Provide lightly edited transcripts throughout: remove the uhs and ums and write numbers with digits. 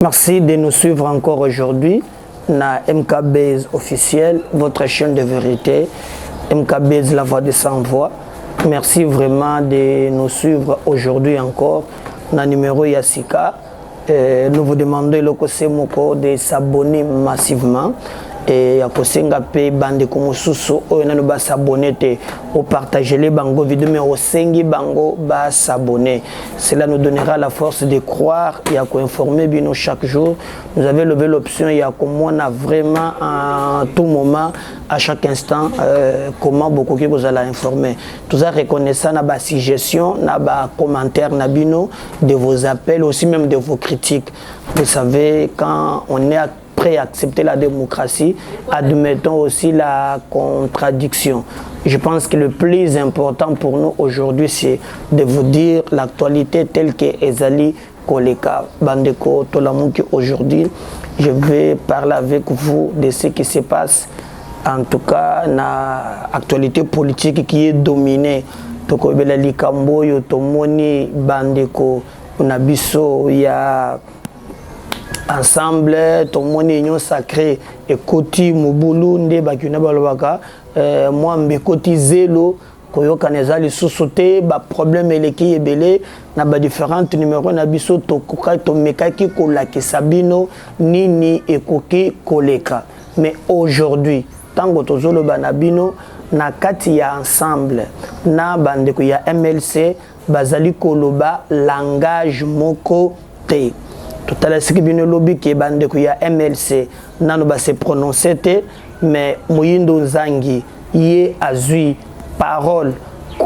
Merci de nous suivre encore aujourd'hui na MKBase officiel, votre chaîne de vérité, MKBase la voix de sans voix. Merci vraiment de nous suivre aujourd'hui encore na numéro Yassika. Nous vous demandons de s'abonner massivement et à kosenga pe bande ko mususu oyo nanu ba s'abonner te au partager les bango vidéo mais au sengi bango ba s'abonner. Cela nous donnera la force de croire et à ko informer bino chaque jour. Nous avons levé l'option il y a comme on a vraiment à tout moment à chaque instant comment beaucoup qui vous allez informer. Tout ça reconnaissant na ba suggestion na ba commentaire na bino de vos appels aussi même de vos critiques. Vous savez quand on est prêt à accepter la démocratie, admettons aussi la contradiction. Je pense que le plus important pour nous aujourd'hui, c'est de vous dire l'actualité telle que Ezali Koleka Bandeko Tolamuki aujourd'hui. Je vais parler avec vous de ce qui se passe, en tout cas, dans l'actualité politique qui est dominée. Toko Belali Kambo, Yotomoni, Bandeko, Nabiso, il y a ensemble ton mon union sacrée et koti mobulu nde bakuna balobaka moi mbekoti zelo koyoka nezali susuté ba problème eleki ebele na ba différents numéros na biso to koka to mekaki kolaki sabino nini ekoki koleka. Mais aujourd'hui tango tozolo banabino na kati ya ensemble na bandeko ya MLC bazali koloba langage moko te. Tout à l'heure, ce qui est le lobby qui est bandé qu'il y a MLC, n'a pas se prononcer, mais Moyindo Zangi, y a eu parole,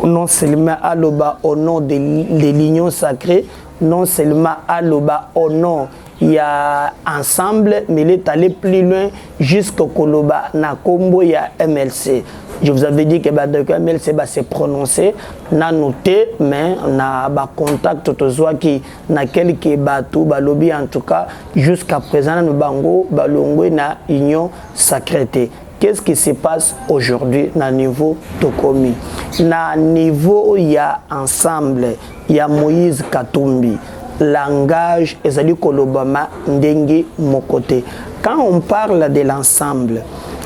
non seulement à l'oba au nom de l'union sacrée, non seulement à l'oba au nom, il y a ensemble, mais il est allé plus loin jusqu'au Koloba, na Kombo, il y a MLC. Je vous avais dit que MLC va se prononcer, na noté, mais na ba contact tozwa qui na quelques bateaux, ba lobby en tout cas jusqu'à présent nous bango balongo na union sacrée. Qu'est-ce qui se passe aujourd'hui na niveau Tokomi? Na niveau il y a ensemble, il y a Moïse Katumbi. Langage ezali kolobama ndenge mokote. Quand on parle de l'ensemble,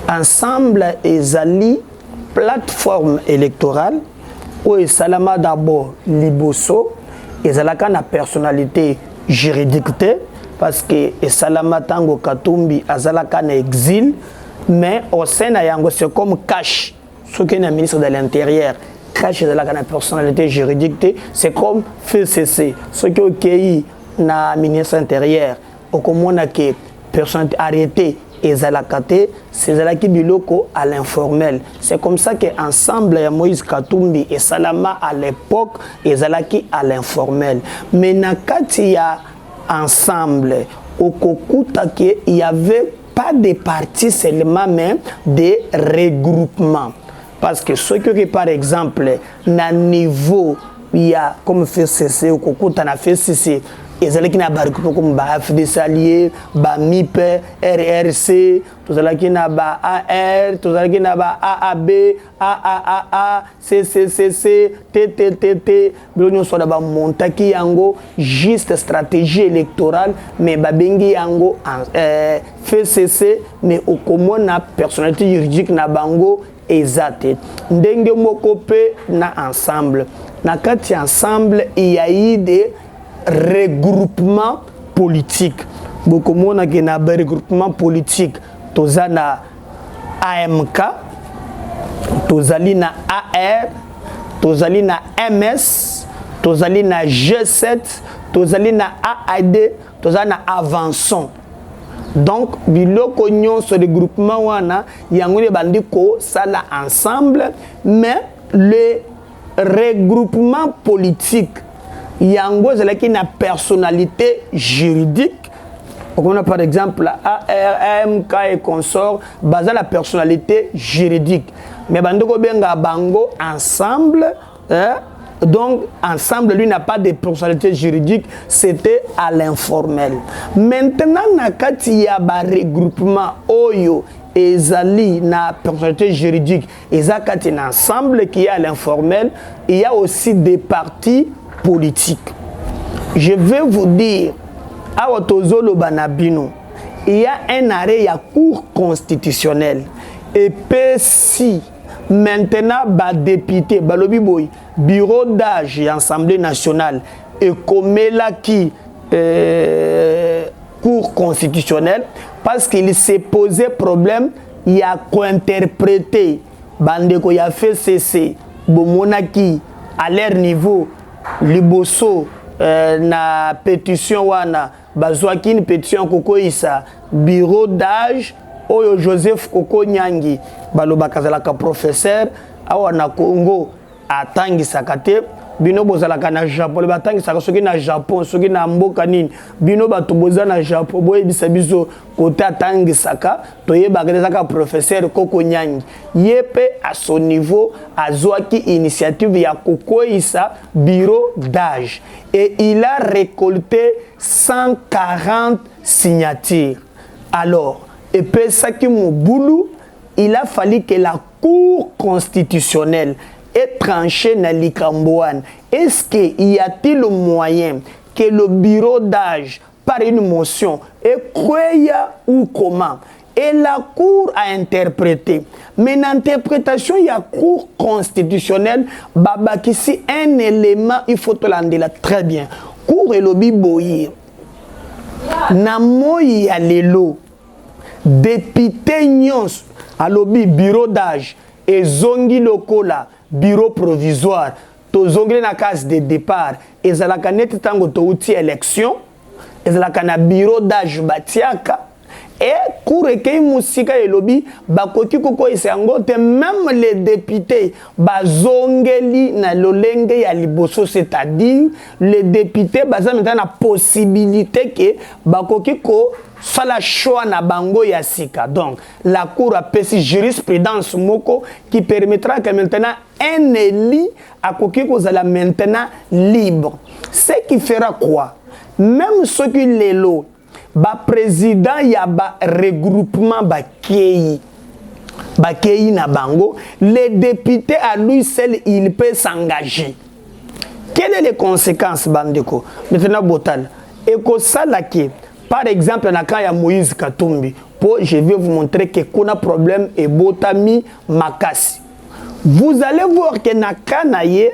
ensemble ezali plateforme électorale où Salama d'abord liboso ezalaka na personnalité juridique parce que Salama Tango Katumbi azalaka na exil mais au sein na yango c'est comme cash ce qui est ministre de l'intérieur cash ezalaka na personnalité juridique c'est comme FCC ce qui est na ministre intérieur au komona que personne arrêté ezalakate c'est zalaki biloko à l'informel. C'est comme ça que ensemble ya Moïse Katumbi et Salama à l'époque ezalaki à l'informel. Mais nakati ya ensemble au kokuta que il y avait pas de partis seulement mais des regroupements. Parce que ce que par exemple na niveau il y a comme FCC au kokuta na FCC ezalaki na ba regroupement comme ba FDC allié ba MIP RRC tozalaki na ba AR tozalaki na ba AAB AAA CCCC TTTT bilonyo so da ba montaki yango juste stratégie électorale mais ba bengi yango FCC mais okomona personnalité juridique na bango ezate ndenge moko pe na ensemble na kati ensemble il y a eu des regroupement politique. Beaucoup de monde qui na regroupement politique. Tozana AMK, tozali na AR, tozali na MS, tozali na G7, tozali na AAD, tozali na Avançon. Donc biloko nyonso de regroupement wana yango ne bandiko sala ensemble mais le regroupement politique yango zalaki na personnalité juridique. On a par exemple AMK et consort basé la personnalité juridique. Mais bandoko benga bango ensemble donc ensemble lui n'a pas de personnalité juridique, c'était à l'informel. Maintenant nakati ya ba regroupement oyo ezali na personnalité juridique ezakati na ensemble qui est à l'informel, il y a aussi des partis politique. Je vais vous dire awa tozolo banabino. Il y a un arrêt, il y a cour constitutionnelle. Et puis si maintenant ba député balobi boy bureau d'âge et assemblée nationale et comme là qui cour constitutionnelle parce qu'il s'est posé problème, il y a co-interprété bandeko ya fait cesser bomonaki à leur niveau liboso na pétition wana bazwaki une pétition kokoisa bureau d'âge oyo Joseph Koko Nyangi balobaka zalaka professeur awa na Congo atangisaka te bino bozalaka na Japon batangisaka soki na Japon soki na mboka nini bino bato boza na Japon boyebisa biso kote atangisaka toyebaka ezaka professeur Koko Nyangi yepe à son niveau azwaki initiative ya kokoisa bureau d'âge et il a récolté 140 signatures. Alors et puis ça qui mon boulot, il a fallu que la cour constitutionnelle ait tranché dans l'Ikambouane. Est-ce qu'il y a-t-il le moyen que le bureau d'âge, par une motion, est quoi ou comment? Et la cour a interprété. Mais l'interprétation, il y a cour constitutionnelle, babakisi un élément, il faut te l'endire très bien. Cour et lobby boyer. Namoyi ya lelo. Député nyons à lobby bureau d'âge et zongi lokola bureau provisoire to zongi na case de départ et zalaka net tango to outi élection et zalaka na bureau d'âge batiaka et coureke musika et lobby bakoki koko isango te même les députés bazongeli na lolenge ya liboso c'est-à-dire les députés baza maintenant la possibilité que bakoki ko ça la choix na bango ya sika. Donc la cour a pesi jurisprudence moko qui permettra que maintenant un élu a koki kozala maintenant libre. Ce qui fera quoi? Même ceux qui l'élo ba président ya ba regroupement ba kei na bango, les députés à lui seul il peut s'engager. Quelles sont les conséquences bandeko? Maintenant botal eko salaki. Par exemple, na kaya Moïse Katumbi, je vais vous montrer que qu'on a problème et botami makasi. Vous allez voir que na kanaye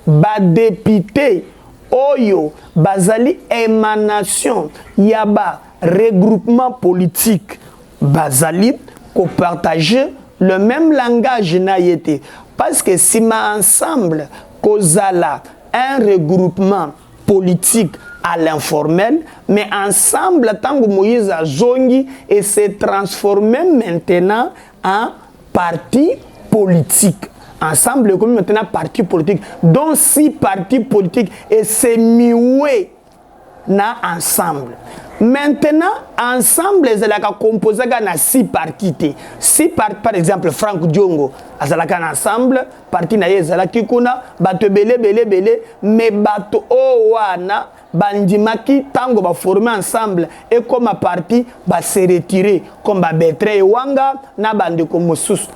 ba député oyo bazali émanation yaba regroupement politique bazali ko partager le même langage na yete parce que si ma ensemble kozala un regroupement politique à l'informel, mais ensemble, tango Moïse a zongi et s'est transformé maintenant en parti politique. Ensemble, comme maintenant parti politique, dont 6 partis politiques et c'est mieux na ensemble. Maintenant, ensemble, ils ont composé na 6 partis. 6 partis, par exemple, Franck Diongo, ils ont ensemble, parti na yezalaki kuna, bato belé, mais bato owana, bandimaki, tango ba formé ensemble, et comme parti, ba se retirer, comme ba Betre et Wanga, na bande comme Moussous.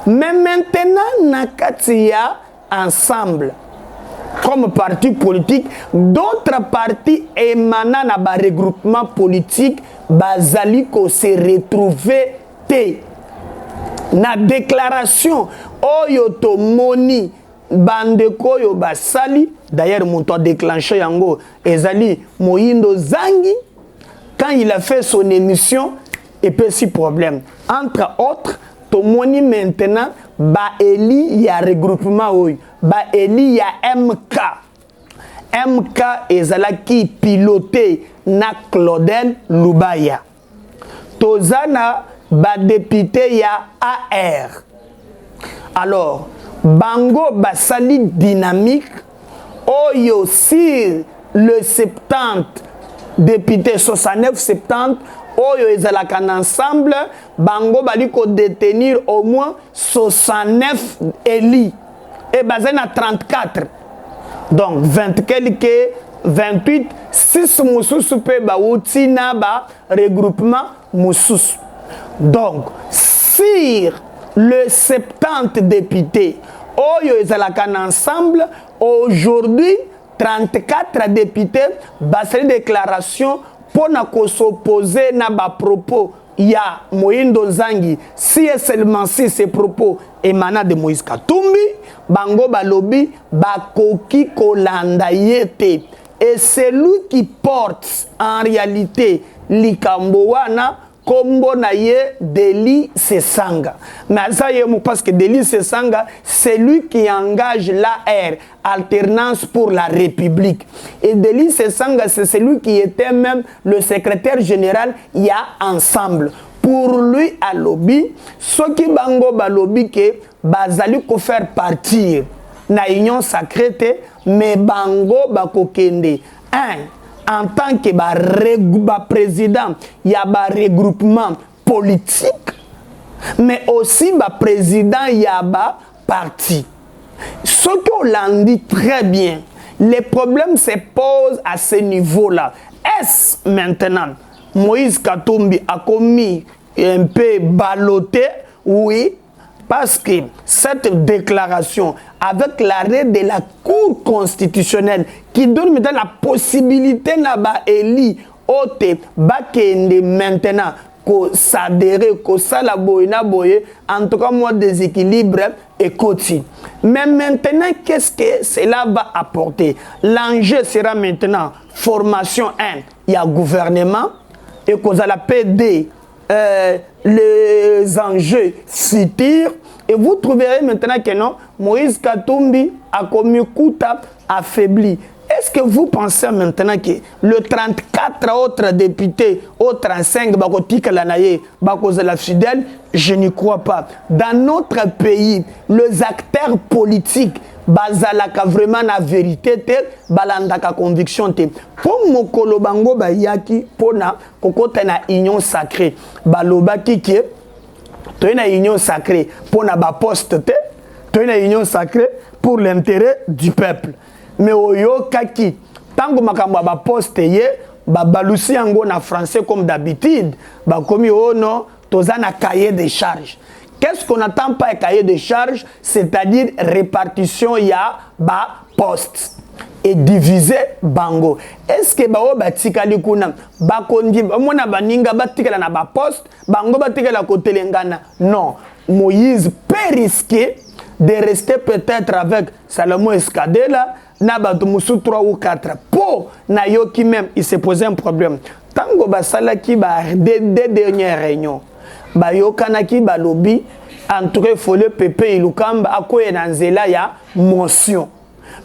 Mais maintenant, na katia ensemble. Comme parti politique, d'autres partis émanant à un regroupement politique, bazali ko se retrouver te. Na déclaration, oyo to moni, bandeko yo basali, d'ailleurs mon temps déclenché yango, ezali Moïndo Zangi, quand il a fait son émission, et puis si problème. Entre autres, to moni maintenant, ba eli ya regroupement oyo. Ba eli ya MK ezalaki piloté na Claudel Lubaya. Tozana ba député ya AR. Alors, bango basali dynamique oyo sur le 70 député 69-70 oyo ezalaka ensemble bango baliko détenir au moins 69 élus. Et basé na 34. Donc 20 quelques 28 6 moussous pe ba outi na ba regroupement moussous. Donc sur le 70 députés oyo ezalaka ensemble aujourd'hui 34 députés basé déclaration pour s'opposer na ba propos ya Moïndo Nzangi, si et seulement si ces propos émanant de Moïse Katumbi, bango balobi bakoki kolanda yete. Et celui qui porte en réalité likambo wana kombo na ye Deli Sesanga. Mais ça parce que Deli Sesanga, c'est lui qui engage l'AR, Alternance pour la République. Et Deli Sesanga, c'est celui qui était même le secrétaire général il y a ensemble. Pour lui à lobby, ce qui bango balobi que bazali ko faire partir na union sacrée, mais bango bakokende en tant que président, il y a un regroupement politique, mais aussi un président, il y a un parti. Ce qu'on l'a dit très bien, les problèmes se posent à ce niveau-là. Est-ce maintenant, Moïse Katumbi a commis un peu ballotté? Oui, parce que cette déclaration, avec l'arrêt de la Cour constitutionnelle, qui donne maintenant la possibilité d'aba éli ote bakende maintenant ko s'adhérer ko sala boyna boye, en tout cas moi déséquilibre et continue. Mais maintenant qu'est-ce que cela va apporter? L'enjeu sera maintenant formation 1, il y a gouvernement et qu'on a la PD les enjeux futurs. Et vous trouverez maintenant que non, Moïse Katumbi a commis Kouta affaibli. Est-ce que vous pensez maintenant que le 34 autres députés, au 35, la fidèle, je n'y crois pas. Dans notre pays, les acteurs politiques, bazalaka vraiment la vérité, balandaka conviction. Comme mokolo bango bayaki, pona kokota na union sacrée, balobaki ki tu as une union sacrée pour na ba poste, tu as une union sacrée pour l'intérêt du peuple. Mais oyo kaki tango makambo ba poste ye ba balusi yango na français comme d'habitude ba komi oh non toza na cahier de charges. Qu'est-ce qu'on n'attend pas un cahier de charges, c'est-à-dire répartition ya ba poste et diviser bango. Est-ce que bao batikali kuna ba kondi mona baninga batikala na ba poste bango batikala côté lengana? Non, Moïse peut risquer de rester peut-être avec Salomon Escadela na bato musu 3 ou 4 po na yoki même il s'est posé un problème tango basala ki ba des dernières réunions ba yokanaki ba lobby en tout cas il faut le Pepe Ilukamba akoye na nzela ya motion.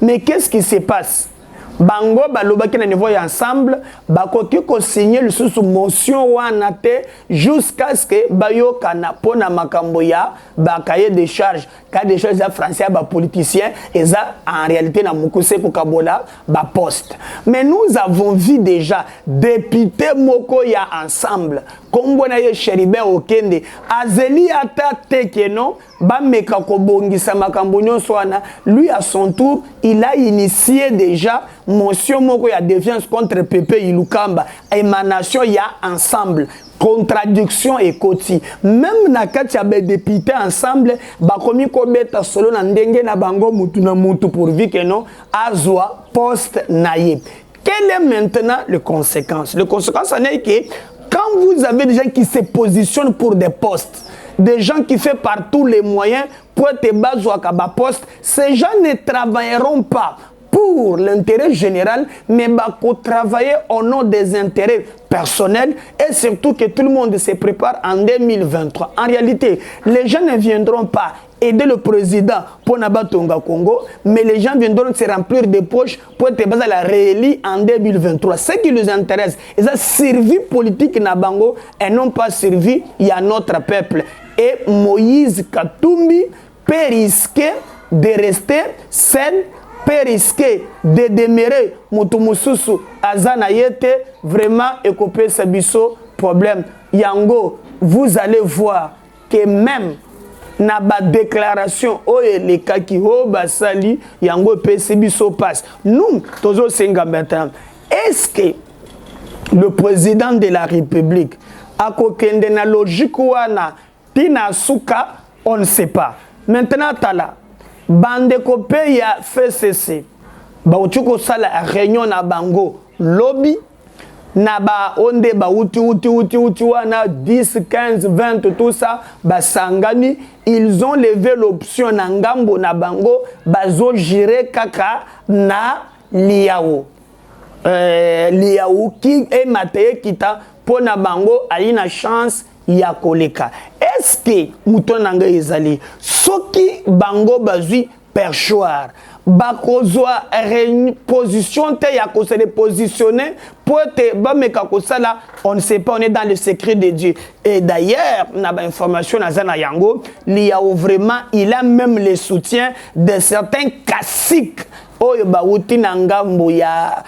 Mais qu'est-ce qui se passe? Bango balobaki na niveau ensemble bakoki ko signer le sous motion wana te jusqu'à ce que bayoka na pona makambo ya ba cahier de charge ya français ba politicien et ça en réalité na mukuse ko kabola ba poste. Mais nous avons vu déjà député moko ya ensemble kombo na ye Cheribe Okende azeli ata tekeno ba meka ko bongisa makambo nyonso wana. Lui à son tour il a initié déjà motion moko ya défiance contre Pepe Ilukamba, émanation ya ensemble, contradiction et koti. Même na kati ya be député ensemble ba komi ko beta solo na ndenge na bango mutu na mutu pourvu que non azwa poste naye. Quelle est maintenant le conséquence? Le conséquence en est que quand vous avez des gens qui se positionnent pour des postes, des gens qui font par tous les moyens pour te bazwa kaba poste, ces gens ne travailleront pas pour l'intérêt général, mais pour travailler au nom des intérêts personnels et surtout que tout le monde se prépare en 2023. En réalité, les gens ne viendront pas aider le président pour Nabatonga Congo, mais les gens viendront se remplir des poches pour être la réélie en 2023. Ce qui les intéresse, ils ont servi politique Nabango et non pas servi à notre peuple. Et Moïse Katumbi peut risquer de rester seul, peut risquer de demeurer Moutumususu Azana Yete, vraiment écoper ce biso problème. Yango, vous allez voir que même na ba déclaration oye le kaki ho basali yango pesi biso passe. Nous, tozo senga maintenant. Est-ce que le président de la République a kokende na logique wana tina suka, on ne sait pas. Maintenant tala bande kopé ya fait cesser ba utuko sala réunion na bango lobby Naba onde ba uti wana 10, 15, 20 tout ça ba sangani, ils ont levé l'option na ngambo na bango bazo gérer kaka na liao. Liao qui est matériel kita pour na bango a une chance ya koleka. Est-ce que mouton nanga ezali soki bango bazui perchoir bakozwa position te ya ko se positionner pour te ba meka ko sala, on ne sait pas, on est dans le secret de Dieu. Et d'ailleurs na ba information na zana yango liao vraiment il a même le soutien de certains caciques oyo ba uti na ngambo ya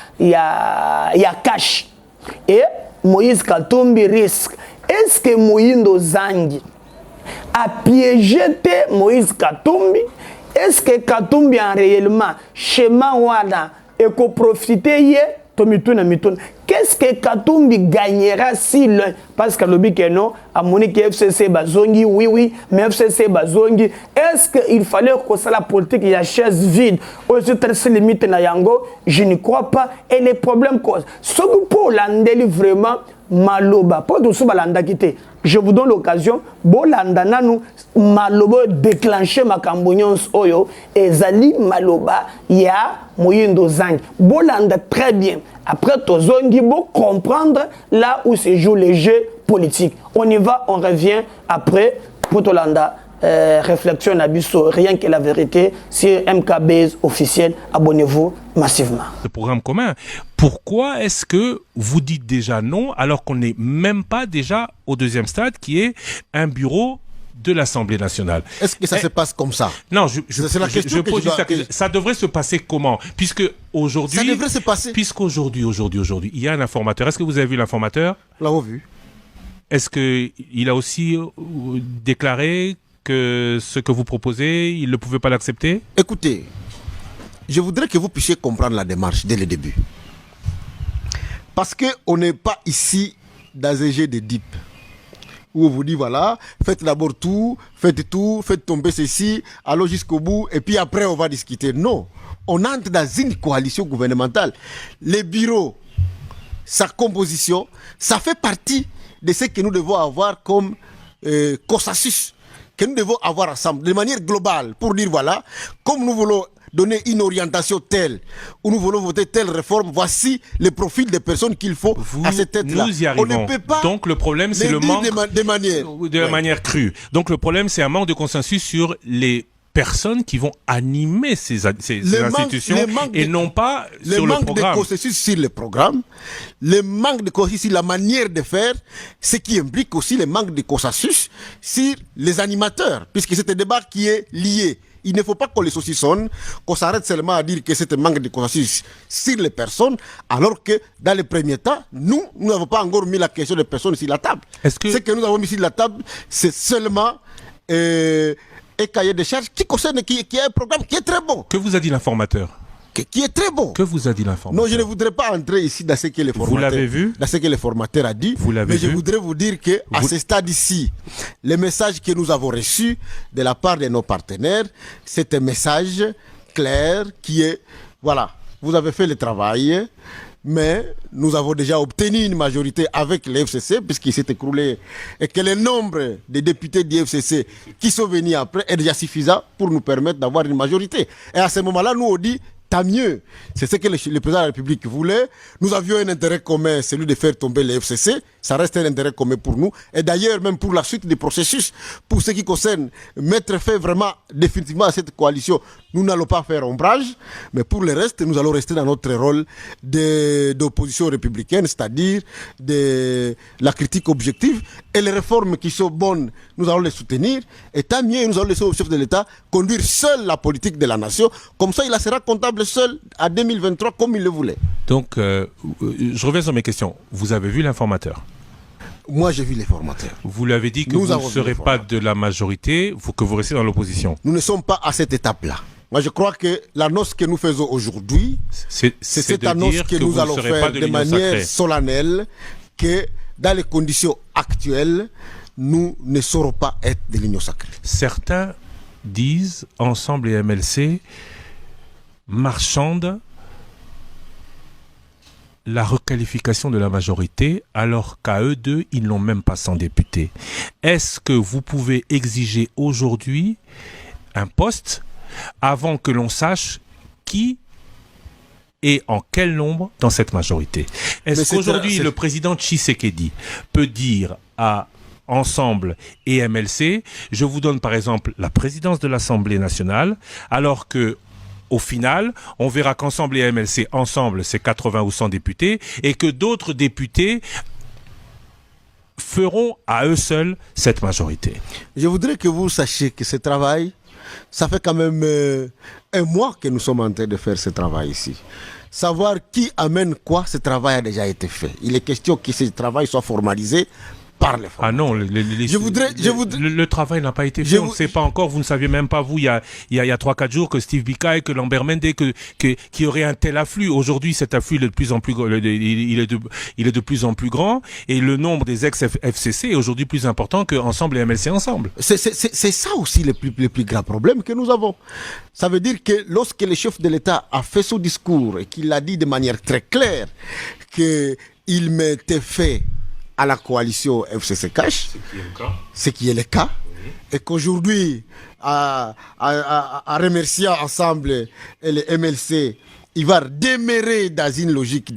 cash. Et Moïse Katumbi risque. Est-ce que Moïndo Zangi a piégé Moïse Katumbi? Est-ce que Katumbi a réellement schéma wada et qu'on profiter hier? Qu'est-ce que Katumbi gagnera si le... Parce que le but non, à Monique FCC Bazongi, oui, mais FCC Bazongi, est-ce qu'il fallait que ça la politique, il y a chaise vide, aux autres limites na yango? Je ne crois pas. Et les problèmes causent. Ce que pour l'andeli vraiment, maloba, pas tout ça balanda quitté. Je vous donne l'occasion, bolanda nanu maloba déclencher ma cambonions oyo et zali maloba ya moyindo zangi. Bolanda très bien. Après tozongi bo comprendre là où se jouent les jeux politiques. On y va, on revient après pour Tolanda. Réflexion abisso, rien que la vérité sur MKBase officiel. Abonnez-vous massivement. Ce programme commun, pourquoi est-ce que vous dites déjà non alors qu'on n'est même pas déjà au deuxième stade qui est un bureau de l'Assemblée nationale? Est-ce que ça se passe comme ça? Non, je pose juste la question. Ça devrait se passer comment? Puisque aujourd'hui, ça devrait se passer. Puisqu'aujourd'hui, il y a un informateur. Est-ce que vous avez vu l'informateur? Nous l'avons vu. Est-ce qu'il a aussi déclaré que ce que vous proposez, il ne pouvait pas l'accepter? Écoutez, je voudrais que vous puissiez comprendre la démarche dès le début. Parce qu'on n'est pas ici dans un jeu de deep. Où on vous dit, voilà, faites d'abord tout, faites tomber ceci, allons jusqu'au bout, et puis après on va discuter. Non, on entre dans une coalition gouvernementale. Les bureaux, sa composition, ça fait partie de ce que nous devons avoir comme consensus, que nous devons avoir ensemble, de manière globale, pour dire, voilà, comme nous voulons donner une orientation telle, où nous voulons voter telle réforme, voici le profil des personnes qu'il faut à cette tête-là. Nous y arrivons. On ne peut pas. Donc le problème, c'est le manque de la manière crue. Donc le problème, c'est un manque de consensus sur les personnes qui vont animer ces institutions et non pas sur le programme. Le manque de consensus sur le programme, le manque de consensus sur la manière de faire, ce qui implique aussi le manque de consensus sur les animateurs, puisque c'est un débat qui est lié. Il ne faut pas qu'on les saucissonne, qu'on s'arrête seulement à dire que c'est un manque de consensus sur les personnes, alors que dans les premiers temps, nous n'avons pas encore mis la question des personnes sur la table. Ce que nous avons mis sur la table, c'est seulement un cahier de charges qui concerne, qui est un programme qui est très bon. Que vous a dit l'informateur? Qui est très bon. Que vous a dit l'informateur? Non, je ne voudrais pas entrer ici dans ce que le formateur, vous l'avez vu? Dans ce que le formateur a dit. Vous l'avez mais vu? je voudrais vous dire que à ce stade ici, le message que nous avons reçu de la part de nos partenaires, c'est un message clair qui est, voilà, vous avez fait le travail, mais nous avons déjà obtenu une majorité avec le FCC, puisqu'il s'est écroulé, et que le nombre de députés du FCC qui sont venus après est déjà suffisant pour nous permettre d'avoir une majorité. Et à ce moment-là, nous on dit, tant mieux. C'est ce que le président de la République voulait. Nous avions un intérêt commun, celui de faire tomber le FCC. Ça reste un intérêt commun pour nous. Et d'ailleurs, même pour la suite des processus, pour ce qui concerne mettre fin vraiment définitivement à cette coalition, nous n'allons pas faire ombrage. Mais pour le reste, nous allons rester dans notre rôle d'opposition républicaine, c'est-à-dire de la critique objective. Et les réformes qui sont bonnes, nous allons les soutenir. Et tant mieux, nous allons laisser au chef de l'État conduire seul la politique de la nation. Comme ça, il sera comptable seul à 2023 comme il le voulait. Donc, je reviens sur mes questions. Vous avez vu l'informateur? Moi, j'ai vu l'informateur. Vous lui avez dit que vous ne serez pas de la majorité, que vous restez dans l'opposition. Nous ne sommes pas à cette étape-là. Moi, je crois que l'annonce que nous faisons aujourd'hui, c'est cette annonce que nous allons faire de manière solennelle, que dans les conditions actuelles, nous ne saurons pas être de l'union sacrée. Certains disent, Ensemble et MLC, marchande la requalification de la majorité alors qu'à eux deux, ils n'ont même pas 100 députés. Est-ce que vous pouvez exiger aujourd'hui un poste avant que l'on sache qui est en quel nombre dans cette majorité? Est-ce qu'aujourd'hui, le président Tshisekedi peut dire à Ensemble et MLC, je vous donne par exemple la présidence de l'Assemblée nationale, alors que au final, on verra qu'Ensemble et MLC, ensemble, c'est 80 ou 100 députés, et que d'autres députés feront à eux seuls cette majorité. Je voudrais que vous sachiez que ce travail, ça fait quand même un mois que nous sommes en train de faire ce travail ici. Savoir qui amène quoi, ce travail a déjà été fait. Il est question que ce travail soit formalisé par les formations. Ah non, le travail n'a pas été fait, on ne sait pas encore, vous ne saviez même pas, vous, il y a 3-4 jours, que Steve Bika et que Lambert Mende, qu'il y aurait un tel afflux. Aujourd'hui, cet afflux il est de plus en plus, il est de plus en plus grand, et le nombre des ex-FCC est aujourd'hui plus important que Ensemble et MLC ensemble. C'est ça aussi le plus grand problème que nous avons. Ça veut dire que lorsque le chef de l'État a fait son discours et qu'il a dit de manière très claire qu'il mettait fait à la coalition FCC Cash, ce qui est le cas, oui. Et qu'aujourd'hui, en remerciant Ensemble et le MLC, il va demeurer dans une logique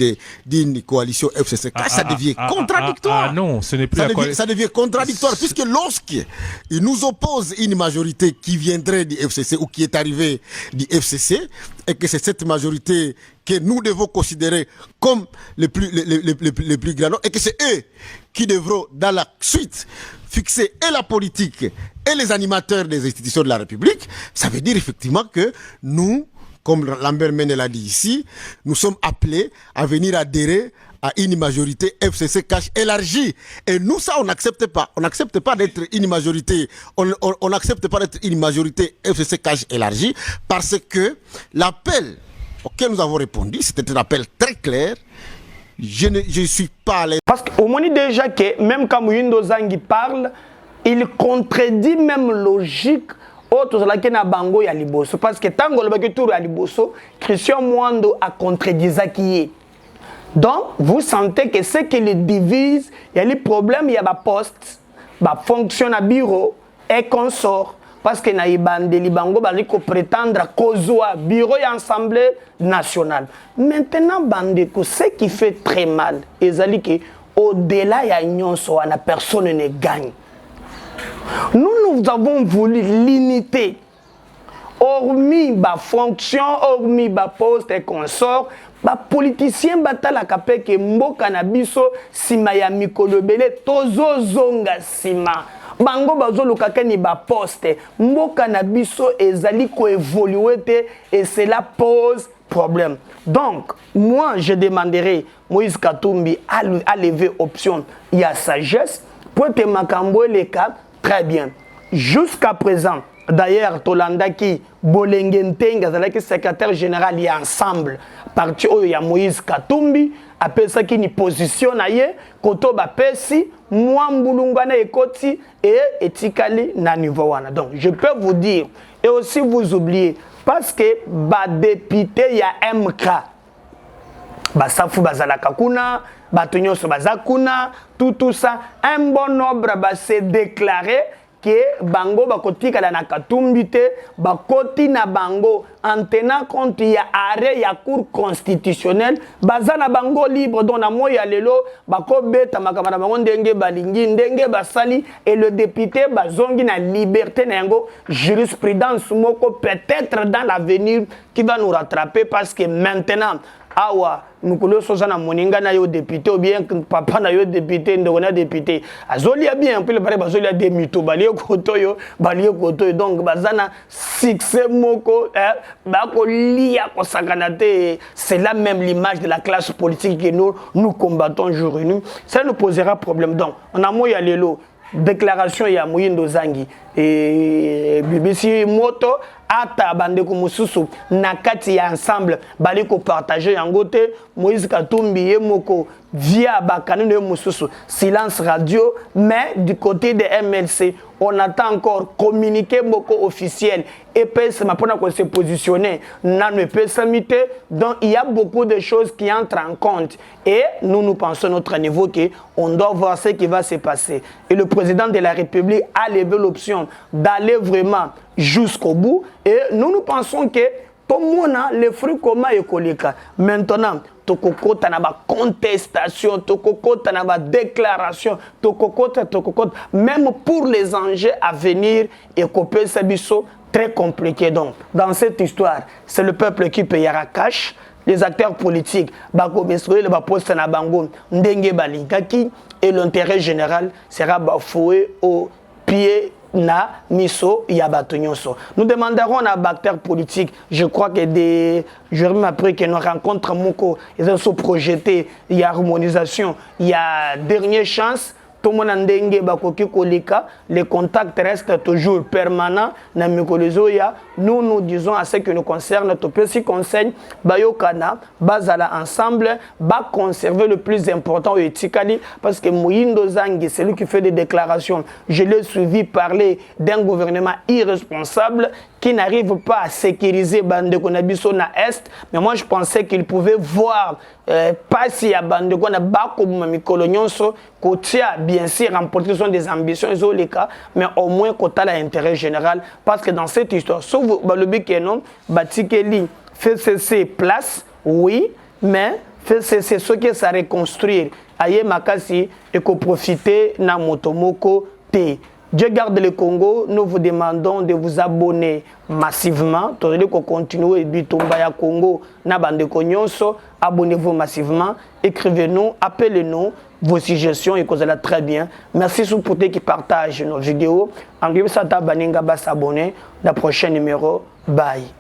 d'une coalition FCC Cash, ça devient contradictoire. Non, ce n'est plus ça devient contradictoire, puisque lorsqu'il nous oppose une majorité qui viendrait du FCC ou qui est arrivée du FCC, et que c'est cette majorité que nous devons considérer comme les plus grands, et que c'est eux qui devront, dans la suite, fixer et la politique et les animateurs des institutions de la République, ça veut dire effectivement que nous, comme Lambert Mende l'a dit ici, nous sommes appelés à venir adhérer à une majorité FCC Cash élargie. Et nous, ça, on n'accepte pas. On n'accepte pas d'être une majorité. On n'accepte pas d'être une majorité FCC Cash élargie parce que l'appel auquel nous avons répondu, c'était un appel très clair. Je ne suis pas allé. Parce qu'au moment déjà que même quand Mouyindo Zangi parle, il contredit même logique. Autres là qui na bango ya liboso parce que tango le baketour ya liboso Christian Mwando a contredit qui est. Donc vous sentez que ce qui les divise, il y a les problèmes, il y a ba poste, ba fonction à bureau et consort parce que na ibande libango ba liko prétendre kozwa bureau et assemblée nationale. Maintenant bande ko ce qui fait très mal ezali que au-delà ya nyonso la personne ne gagne. Nous avons voulu l'unité. Hormis ma fonction, hormis ma poste et consort, les politiciens battent la capé que mboka na biso sima ya mikolo belé tozo zonga sima. Bango bazo lukaka ni ba poste. Mboka na biso ezali ko évoluer et cela pose problème. Donc, moi je demanderai Moïse Katumbi à lever option. Il y a sagesse pour te makambo les cas. Très bien. Jusqu'à présent, d'ailleurs, Tolanda qui Bolengentenga, qui secrétaire général, il y a ensemble, parti où il y a Moïse Katumbi, après ça qui ni positionne ailleurs, Koto Bapesi, Mwambulungana et Koti et Etikali na niveau wana. Donc, je peux vous dire, et aussi vous oubliez, parce que ba député, il y a MK. Basafu bazalaka kuna, batonyoso bazakuna, tout ça, un bon nombre s'est déclaré que bango bakotika na Katumbi te, bakoti na bango en tenant compte ya arrêt ya cour constitutionnelle, bazana bango libre dont na moya lelo bako beta makamana bango ndenge balingi ndenge basali et le député bazongi na liberté na yango jurisprudence moko peut-être dans l'avenir qui va nous rattraper parce que maintenant awa mukolo sozana moninga na yo député ou bien papa na yo député ndona député azoli ya bien puis le pare bazoli ya demito bali kotoyo donc bazana succès moko bako lia ko sakanate. C'est là même l'image de la classe politique que nous combattons jour et nuit. Ça nous posera problème. Donc on a moya lelo déclaration ya Mouyindo Zangi et BBC Moto ata bandeko mosusu na kati ya ensemble bali ko partager yango te. Moïse Katumbi ye moko via bakanino mosusu silence radio, mais du côté de MLC on attend encore communiqué beaucoup officiel et PS ma pour se positionner dans le PSMité. Donc il y a beaucoup de choses qui entrent en compte et nous pensons à notre niveau qu'on doit voir ce qui va se passer. Et le président de la République a levé l'option d'aller vraiment jusqu'au bout et nous pensons que comme on a les fruits communs écoliques. Maintenant, tokokota na ba contestation, tokokota na ba déclaration, tokokota, même pour les enjeux à venir, et copé sabiso très compliqué. Donc, dans cette histoire, c'est le peuple qui payera cash. Les acteurs politiques, bako mesroye le ba poste na bango, ndenge balingaki, et l'intérêt général sera bafoué au pied na miso yabato nyonso. Nous demanderons à acteurs politiques, je crois que des jours après que nous rencontrons moko, ils sont projetés, il y a harmonisation, il y a dernière chance. Tout le monde ndenge bakoki kolika, les contacts restent toujours permanents na mikolozoya. Nous disons à ce qui nous concerne, tout petit conseil, bayokana, bazala ensemble, ba conserver le plus important etikali, parce que Moyindo Zangi, c'est lui qui fait des déclarations. Je l'ai suivi parler d'un gouvernement irresponsable qui n'arrive pas à sécuriser Bandeko Nabiso na Est, mais moi je pensais qu'il pouvait voir pas si y a Bandeko na Bako Mikolo Nyonso, Kotia bien sûr remporter sont des ambitions les cas, mais au moins Kota l'intérêt général, parce que dans cette histoire, sauf Balobi Kenon, Batikeli fait cesser place, oui, mais fait cesser ce que ça reconstruire. Aye Makasi et qu'on profiter na Motomoko T. Dieu garde le Congo, nous vous demandons de vous abonner massivement. Tandis qu'on continue et Bitumbaya Congo, Nabandeko Nyonso, abonnez-vous massivement, écrivez-nous, appelez-nous vos suggestions et causez-la très bien. Merci pour ceux qui partagent nos vidéos. En Guibsata Baninga va s'abonner. Dans le prochain numéro, bye.